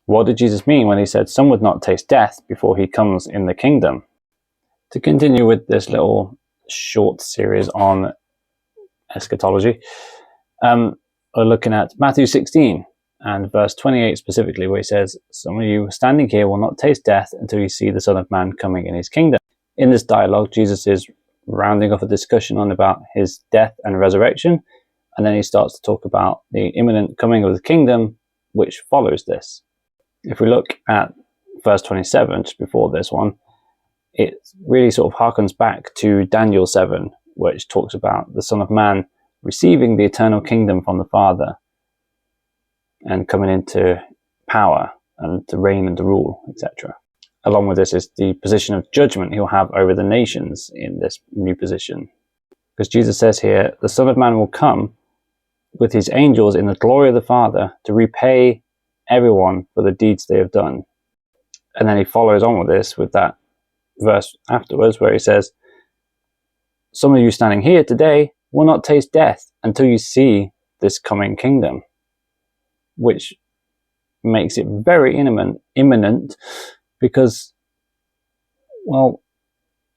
What did Jesus mean when he said some would not taste death before he comes in the kingdom? To continue with this little short series on eschatology, we're looking at Matthew 16 and verse 28 specifically, where he says, some of you standing here will not taste death until you see the Son of Man coming in his kingdom. In this dialogue, Jesus is rounding off a discussion on about his death and resurrection, and then he starts to talk about the imminent coming of the kingdom, which follows this. If we look at verse 27, just before this one, it really sort of harkens back to Daniel 7, which talks about the Son of Man receiving the eternal kingdom from the Father and coming into power and to reign and to rule, etc. Along with this is the position of judgment he'll have over the nations in this new position. Because Jesus says here, the Son of Man will come with his angels in the glory of the Father to repay everyone for the deeds they have done. And then he follows on with this with that verse afterwards where he says, some of you standing here today will not taste death until you see this coming kingdom, which makes it very imminent because, well,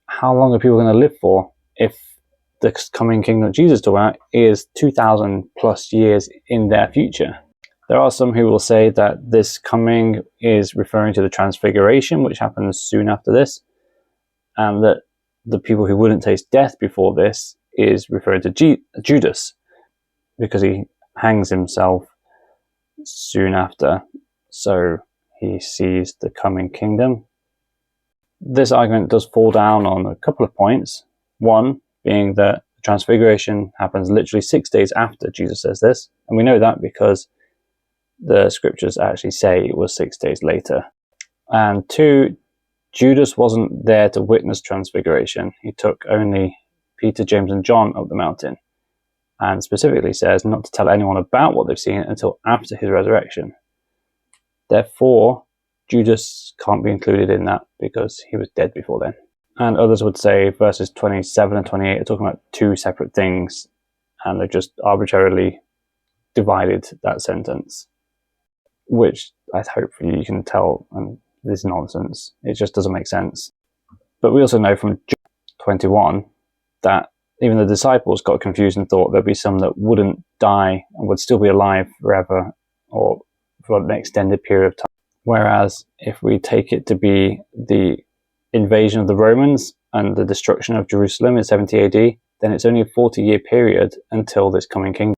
how long are people going to live for if the coming kingdom that Jesus talked about is 2,000 plus years in their future? There are some who will say that this coming is referring to the transfiguration, which happens soon after this, and that the people who wouldn't taste death before this is referring to Judas, because he hangs himself soon after, so he sees the coming kingdom. This argument does fall down on a couple of points. One being that the transfiguration happens literally 6 days after Jesus says this, and we know that because the scriptures actually say it was 6 days later. And two, Judas wasn't there to witness transfiguration. He took only Peter, James, and John up the mountain, and specifically says not to tell anyone about what they've seen until after his resurrection. Therefore, Judas can't be included in that because he was dead before then. And others would say verses 27 and 28 are talking about two separate things, and they've just arbitrarily divided that sentence, which I hope you can tell is nonsense. It just doesn't make sense. But we also know from John 21 that even the disciples got confused and thought there'd be some that wouldn't die and would still be alive forever or for an extended period of time. Whereas if we take it to be the invasion of the Romans and the destruction of Jerusalem in 70 AD, then it's only a 40-year period until this coming kingdom.